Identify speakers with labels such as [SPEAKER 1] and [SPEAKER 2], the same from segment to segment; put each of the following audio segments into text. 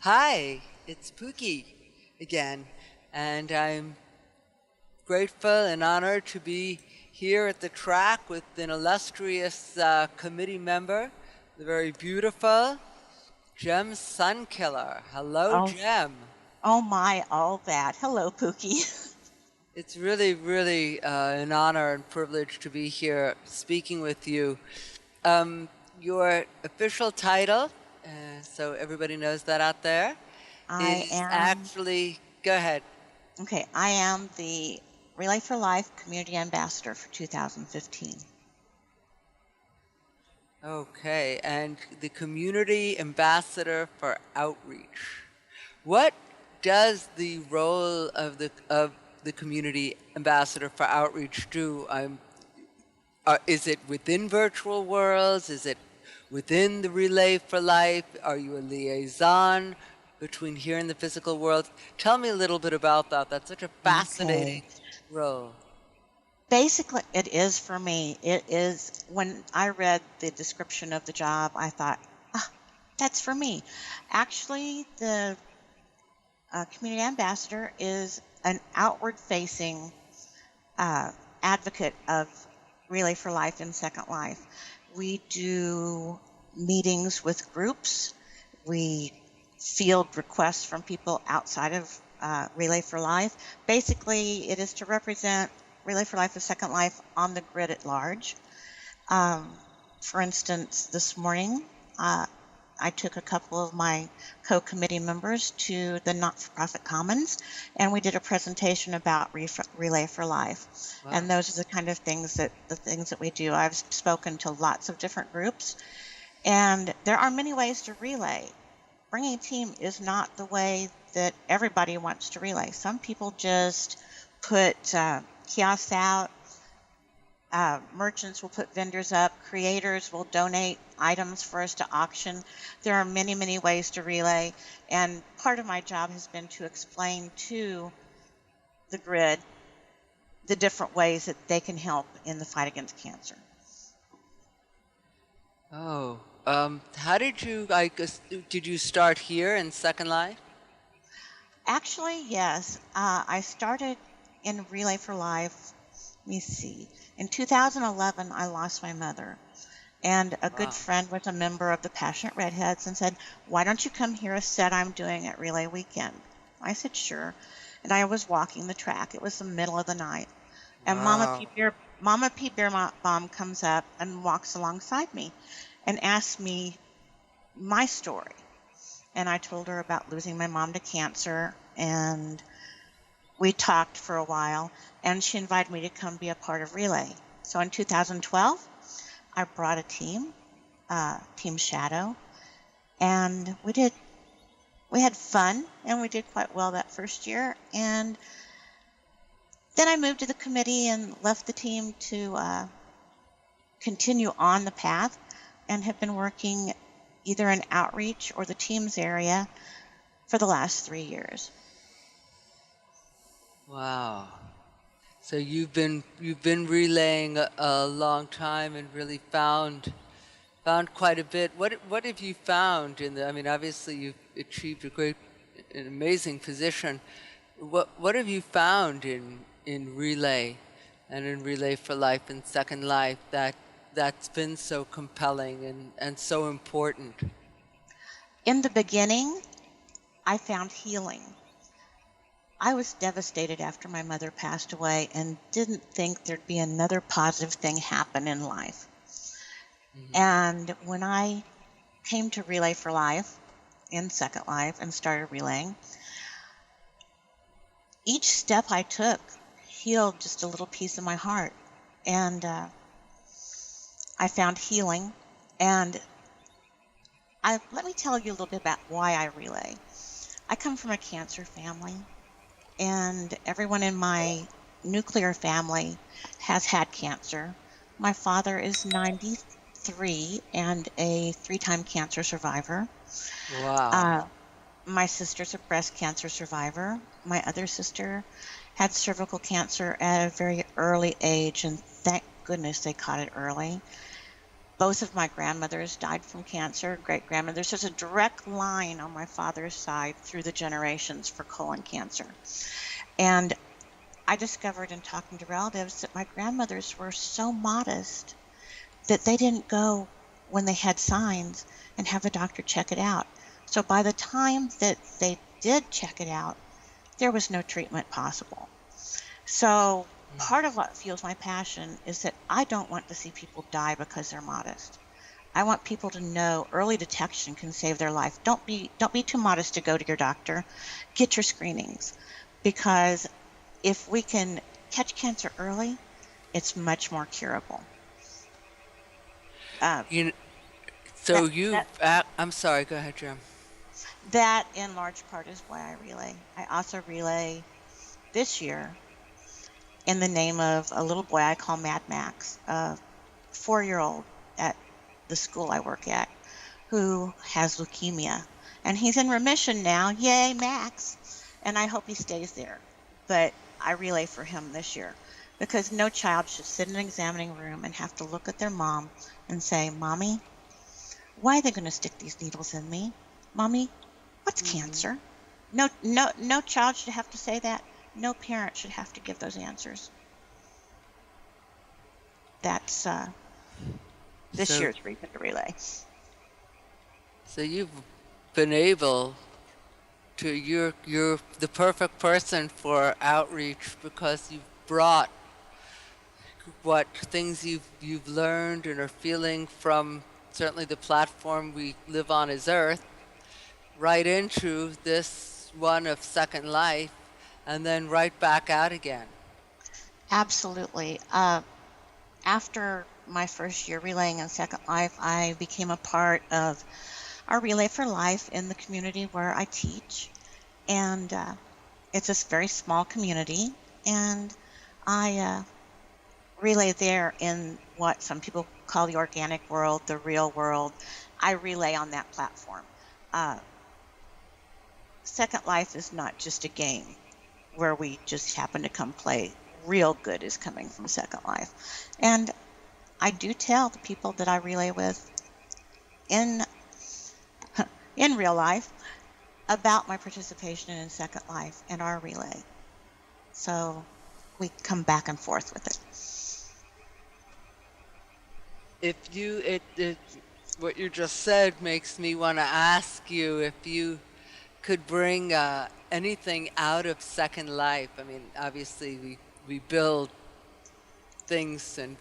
[SPEAKER 1] Hi, it's Pooky again, and I'm grateful and honored to be here at the track with an illustrious committee member, the very beautiful Jem Sunkiller. Hello,
[SPEAKER 2] Oh,
[SPEAKER 1] Jem.
[SPEAKER 2] oh my, all that. Hello, Pookie.
[SPEAKER 1] It's really an honor and privilege to be here speaking with you. Your official title, so everybody knows that out there,
[SPEAKER 2] I
[SPEAKER 1] is
[SPEAKER 2] am,
[SPEAKER 1] actually, go ahead.
[SPEAKER 2] okay, I am the Relay for Life Community Ambassador for 2015.
[SPEAKER 1] Okay, and the Community Ambassador for Outreach. What does the role of the Community Ambassador for Outreach do? Is it within virtual worlds? Is it within the Relay for Life? Are you a liaison between here and the physical world? Tell me a little bit about that. That's such a
[SPEAKER 2] Okay.
[SPEAKER 1] fascinating role.
[SPEAKER 2] Basically, it is for me. It is, when I read the description of the job, I thought, ah, that's for me. Actually, the Community Ambassador is an outward facing advocate of Relay for Life and Second Life. We do meetings with groups. We field requests from people outside of Relay for Life. Basically, it is to represent Relay for Life and Second Life on the grid at large. For instance, this morning, I took a couple of my co-committee members to the Not-for-Profit Commons, and we did a presentation about Relay for Life.
[SPEAKER 1] Wow.
[SPEAKER 2] And those are the kind of things that we do. I've spoken to lots of different groups, and there are many ways to relay. Bringing a team is not the way that everybody wants to relay. Some people just put kiosks out. Merchants will put vendors up, creators will donate items for us to auction. There are many ways to relay, and part of my job has been to explain to the grid the different ways that they can help in the fight against cancer.
[SPEAKER 1] Oh, how did you, did you start here in Second Life?
[SPEAKER 2] Actually, yes. I started in Relay for Life, let me see. In 2011, I lost my mother. And a good
[SPEAKER 1] Wow.
[SPEAKER 2] friend was a member of the Passionate Redheads and said, why don't you come hear a set I'm doing at Relay Weekend? I said, sure. And I was walking the track. It was the middle of the night. And
[SPEAKER 1] Wow.
[SPEAKER 2] Mama P. Beer Bomb comes up and walks alongside me and asks me my story. And I told her about losing my mom to cancer, and we talked for a while, and she invited me to come be a part of Relay. So in 2012, I brought a team, Team Shadow, and we had fun, and we did quite well that first year. And then I moved to the committee and left the team to continue on the path, and have been working either in outreach or the teams area for the last 3 years.
[SPEAKER 1] Wow. So you've been relaying a long time and really found quite a bit. What have you found in the? I mean, obviously you've achieved an amazing position. What have you found in relay, and in Relay for Life and Second Life that's been so compelling and so important?
[SPEAKER 2] In the beginning, I found healing. I was devastated after my mother passed away and didn't think there'd be another positive thing happen in life. And when I came to Relay for Life in Second Life and started relaying, each step I took healed just a little piece of my heart. And I found healing. And let me tell you a little bit about why I relay. I come from a cancer family, and everyone in my nuclear family has had cancer. My father is 93 and a 3-time cancer survivor.
[SPEAKER 1] Wow.
[SPEAKER 2] My sister's a breast cancer survivor. My other sister had cervical cancer at a very early age, and thank goodness they caught it early. Both of my grandmothers died from cancer, great-grandmothers. There's a direct line on my father's side through the generations for colon cancer. And I discovered in talking to relatives that my grandmothers were so modest that they didn't go when they had signs and have the doctor check it out. So by the time that they did check it out, there was no treatment possible. So part of what fuels my passion is that I don't want to see people die because they're modest. I want people to know early detection can save their life. Don't be too modest to go to your doctor. Get your screenings, because if we can catch cancer early, it's much more curable.
[SPEAKER 1] You know, so
[SPEAKER 2] That
[SPEAKER 1] you,
[SPEAKER 2] that
[SPEAKER 1] I'm sorry, go ahead, Jim.
[SPEAKER 2] that in large part is why I relay. I also relay this year in the name of a little boy I call Mad Max, a 4-year-old at the school I work at, who has leukemia. And he's in remission now. Yay, Max. And I hope he stays there. But I relay for him this year, because no child should sit in an examining room and have to look at their mom and say, Mommy, why are they going to stick these needles in me? Mommy, what's cancer? No child should have to say that. No parent should have to give those answers. That's this
[SPEAKER 1] So,
[SPEAKER 2] year's reason to relay.
[SPEAKER 1] so you've been able to, you're the perfect person for outreach, because you've brought what things you've learned and are feeling from certainly the platform we live on as Earth, right into this one of Second Life, and then right back out again.
[SPEAKER 2] Absolutely. After my first year relaying in Second Life, I became a part of our Relay for Life in the community where I teach. And it's a very small community. And I relay there in what some people call the organic world, the real world. I relay on that platform. Second Life is not just a game where we just happen to come play. Real good is coming from Second Life. And I do tell the people that I relay with in real life about my participation in Second Life and our relay. So we come back and forth with it.
[SPEAKER 1] If you, what you just said makes me want to ask you if you could bring anything out of Second Life. I mean, obviously we build things and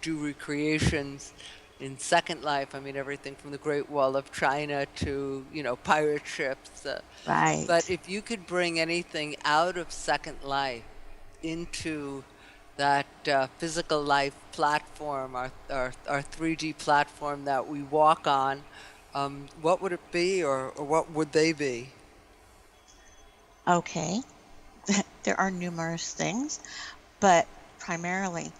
[SPEAKER 1] do recreations in Second Life. I mean, everything from the Great Wall of China to, pirate ships. But
[SPEAKER 2] Right.
[SPEAKER 1] if you could bring anything out of Second Life into that physical life platform, our 3D platform that we walk on, what would it be, or what would they be?
[SPEAKER 2] Okay. There are numerous things, but primarily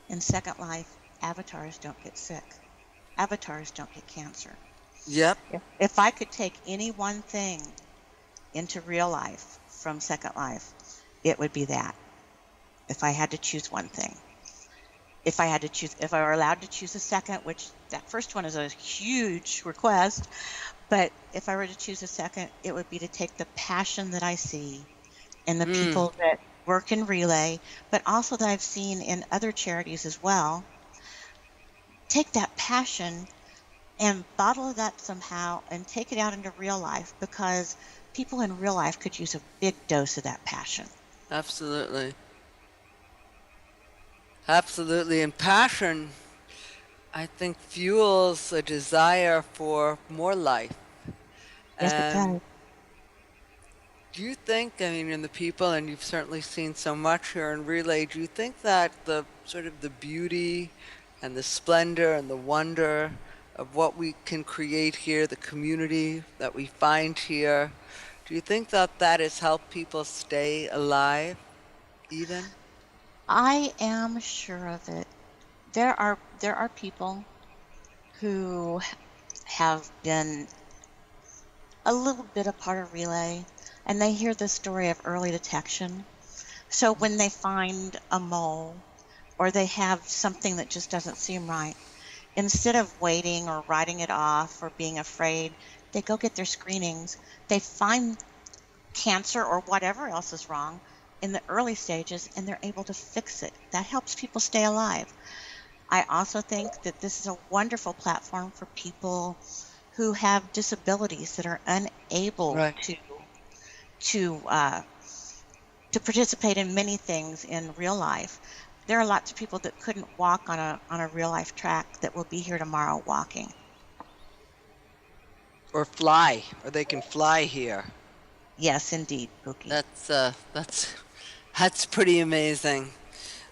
[SPEAKER 2] in Second Life, avatars don't get sick. Avatars don't get cancer.
[SPEAKER 1] Yep.
[SPEAKER 2] If I could take any one thing into real life from Second Life, it would be that. If I had to choose one thing. If I were allowed to choose a second, which that first one is a huge request, but if I were to choose a second, it would be to take the passion that I see in the people that work in relay, but also that I've seen in other charities as well. Take that passion and bottle it up somehow and take it out into real life, because people in real life could use a big dose of that passion.
[SPEAKER 1] Absolutely. Absolutely. And passion, I think, fuels a desire for more life.
[SPEAKER 2] Yes, it
[SPEAKER 1] And
[SPEAKER 2] does.
[SPEAKER 1] do you think, I mean, in the people, and you've certainly seen so much here in Relay, do you think that the sort of the beauty and the splendor and the wonder of what we can create here, the community that we find here, do you think that that has helped people stay alive even?
[SPEAKER 2] I am sure of it. There are people who have been a little bit a part of relay, and they hear the story of early detection. So when they find a mole or they have something that just doesn't seem right, Instead of waiting or writing it off or being afraid, they go get their screenings. They find cancer or whatever else is wrong in the early stages and they're able to fix it. That helps people stay alive. I also think that this is a wonderful platform for people who have disabilities that are unable
[SPEAKER 1] Right.
[SPEAKER 2] to uh, to participate in many things in real life. There are lots of people that couldn't walk on a real life track that will be here tomorrow walking.
[SPEAKER 1] Or fly, or they can fly here.
[SPEAKER 2] Yes, indeed, Pookie.
[SPEAKER 1] That's that's pretty amazing.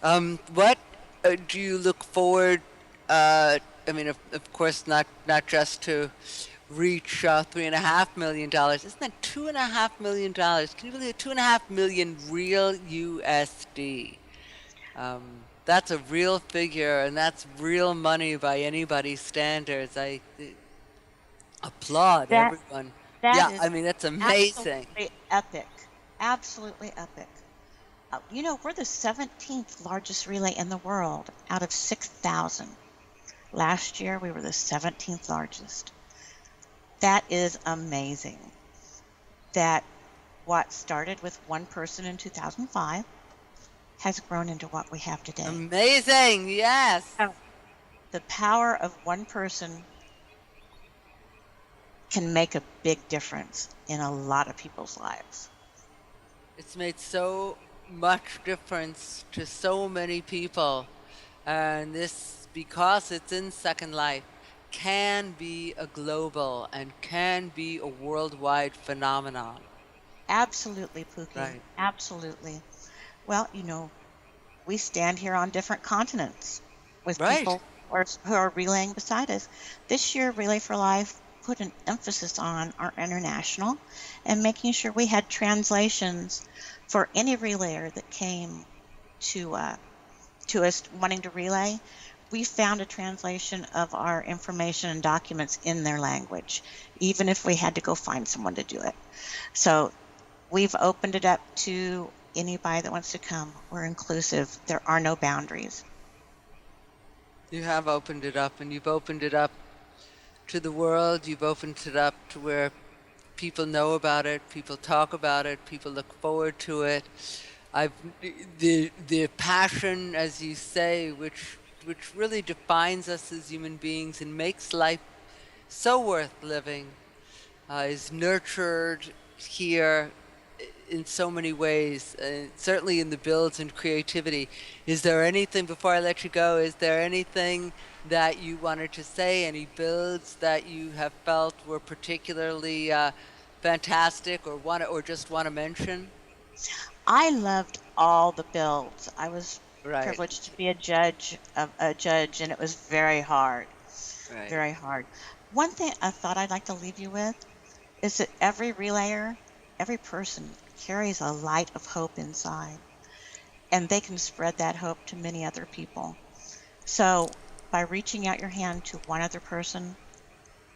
[SPEAKER 1] What do you look forward? I mean, of course, not just to reach $3.5 million. Isn't that $2.5 million? Can you believe it? 2.5 million real USD. That's a real figure, and that's real money by anybody's standards. I applaud
[SPEAKER 2] That
[SPEAKER 1] everyone.
[SPEAKER 2] that
[SPEAKER 1] Yeah,
[SPEAKER 2] is
[SPEAKER 1] I mean, that's amazing.
[SPEAKER 2] absolutely epic. Absolutely epic. We're the 17th largest relay in the world out of 6,000. Last year, we were the 17th largest. That is amazing. That what started with one person in 2005 has grown into what we have today.
[SPEAKER 1] Amazing, yes.
[SPEAKER 2] The power of one person can make a big difference in a lot of people's lives.
[SPEAKER 1] It's made so much difference to so many people. And this, because it's in Second Life, can be a global and can be a worldwide phenomenon.
[SPEAKER 2] Absolutely, Pookie.
[SPEAKER 1] Right.
[SPEAKER 2] Absolutely. Well, we stand here on different continents with
[SPEAKER 1] Right.
[SPEAKER 2] people who are relaying beside us. This year, Relay for Life put an emphasis on our international and making sure we had translations for any relayer that came to us wanting to relay. We found a translation of our information and documents in their language, even if we had to go find someone to do it. So we've opened it up to anybody that wants to come. We're inclusive. There are no boundaries.
[SPEAKER 1] You have opened it up, and you've opened it up to the world. You've opened it up to where people know about it, people talk about it, people look forward to it. I've the passion, as you say, which really defines us as human beings and makes life so worth living, is nurtured here in so many ways, certainly in the builds and creativity. Is there anything, before I let you go, is there anything that you wanted to say, any builds that you have felt were particularly fantastic or just want to mention?
[SPEAKER 2] I loved all the builds. I was
[SPEAKER 1] Right,
[SPEAKER 2] privileged to be a judge, and it was very hard,
[SPEAKER 1] right.
[SPEAKER 2] very hard. One thing I thought I'd like to leave you with is that every relayer, every person carries a light of hope inside, and they can spread that hope to many other people. So by reaching out your hand to one other person,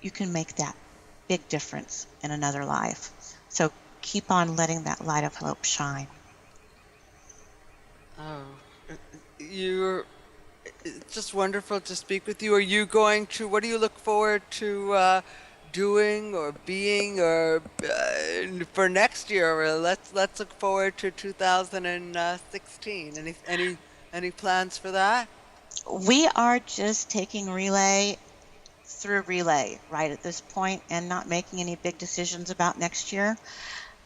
[SPEAKER 2] you can make that big difference in another life. So keep on letting that light of hope shine.
[SPEAKER 1] Oh, you're it's just wonderful to speak with you. Are you going to, what do you look forward to doing or being or for next year? Or let's look forward to 2016. Any plans for that?
[SPEAKER 2] We are just taking relay through relay right at this point and not making any big decisions about next year.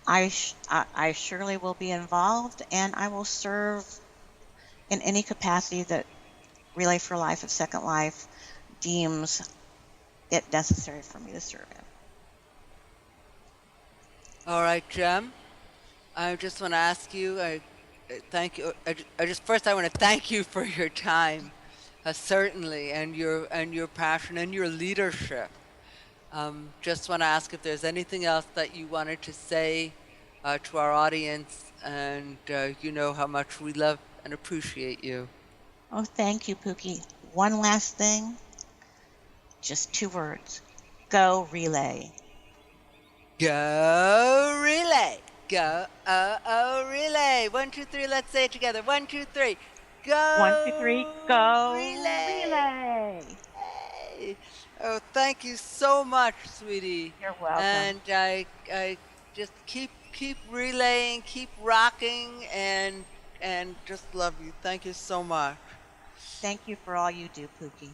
[SPEAKER 2] I surely will be involved and I will serve in any capacity that Relay for Life at Second Life deems it necessary for me to serve in.
[SPEAKER 1] All right, Jem. I just want to ask you, thank you. First I want to thank you for your time, certainly, and your passion and your leadership. Just want to ask if there's anything else that you wanted to say to our audience, and you know how much we love and appreciate you.
[SPEAKER 2] Oh, thank you, Pookie. One last thing, just 2 words. Go relay.
[SPEAKER 1] Go relay. Go relay. 1, 2, 3. Let's say it together. 1, 2, 3.
[SPEAKER 2] 1, 2, 3,
[SPEAKER 1] Go
[SPEAKER 2] go
[SPEAKER 1] relay.
[SPEAKER 2] relay.
[SPEAKER 1] Yay! Oh, thank you so much, sweetie.
[SPEAKER 2] You're welcome.
[SPEAKER 1] And I just keep relaying, keep rocking, and just love you. Thank you so much.
[SPEAKER 2] Thank you for all you do, Pookie.